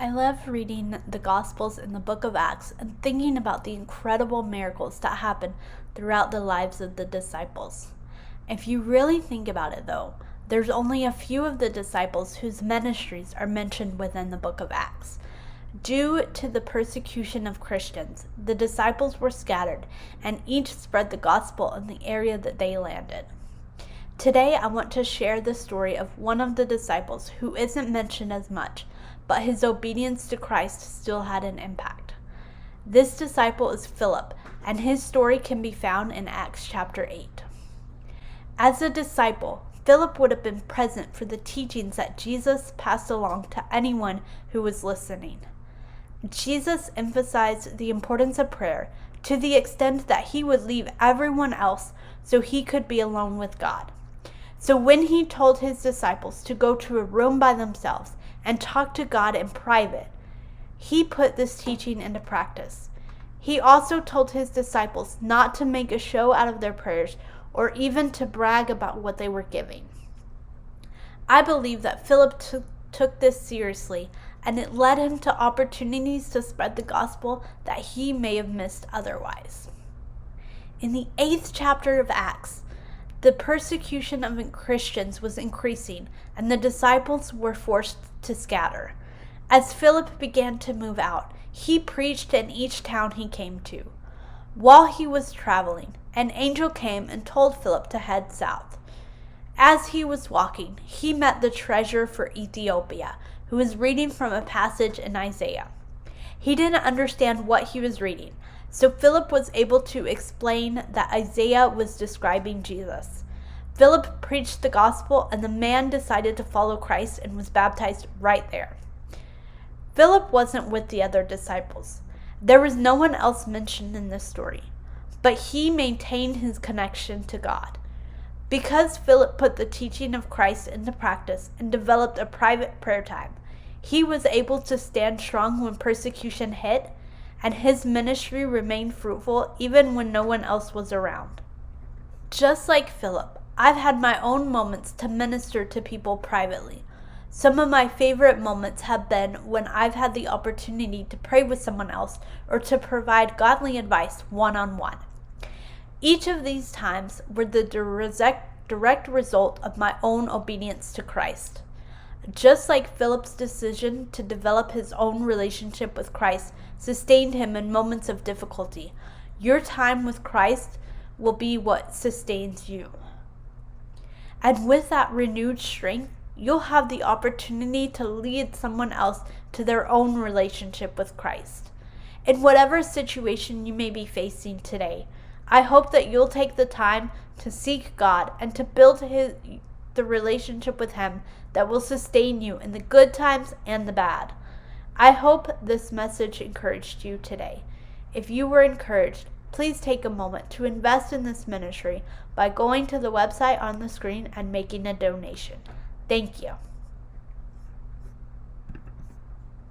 I love reading the Gospels in the book of Acts and thinking about the incredible miracles that happen throughout the lives of the disciples. If you really think about it, though, there's only a few of the disciples whose ministries are mentioned within the book of Acts. Due to the persecution of Christians, the disciples were scattered, and each spread the gospel in the area that they landed. Today, I want to share the story of one of the disciples who isn't mentioned as much, but his obedience to Christ still had an impact. This disciple is Philip, and his story can be found in Acts chapter 8. As a disciple, Philip would have been present for the teachings that Jesus passed along to anyone who was listening. Jesus emphasized the importance of prayer to the extent that he would leave everyone else so he could be alone with God. So when he told his disciples to go to a room by themselves and talk to God in private, he put this teaching into practice. He also told his disciples not to make a show out of their prayers or even to brag about what they were giving. I believe that Philip took this seriously, and it led him to opportunities to spread the gospel that he may have missed otherwise. In the 8th chapter of Acts, the persecution of Christians was increasing, and the disciples were forced to scatter. As Philip began to move out, he preached in each town he came to. While he was traveling, an angel came and told Philip to head south. As he was walking, he met the treasurer for Ethiopia, who was reading from a passage in Isaiah. He didn't understand what he was reading, so Philip was able to explain that Isaiah was describing Jesus. Philip preached the gospel, and the man decided to follow Christ and was baptized right there. Philip wasn't with the other disciples. There was no one else mentioned in this story, but he maintained his connection to God. Because Philip put the teaching of Christ into practice and developed a private prayer time, he was able to stand strong when persecution hit, and his ministry remained fruitful even when no one else was around. Just like Philip, I've had my own moments to minister to people privately. Some of my favorite moments have been when I've had the opportunity to pray with someone else or to provide godly advice one-on-one. Each of these times were the direct result of my own obedience to Christ. Just like Philip's decision to develop his own relationship with Christ sustained him in moments of difficulty, your time with Christ will be what sustains you. And with that renewed strength, you'll have the opportunity to lead someone else to their own relationship with Christ. In whatever situation you may be facing today, I hope that you'll take the time to seek God and to build the relationship with Him that will sustain you in the good times and the bad. I hope this message encouraged you today. If you were encouraged, please take a moment to invest in this ministry by going to the website on the screen and making a donation. Thank you.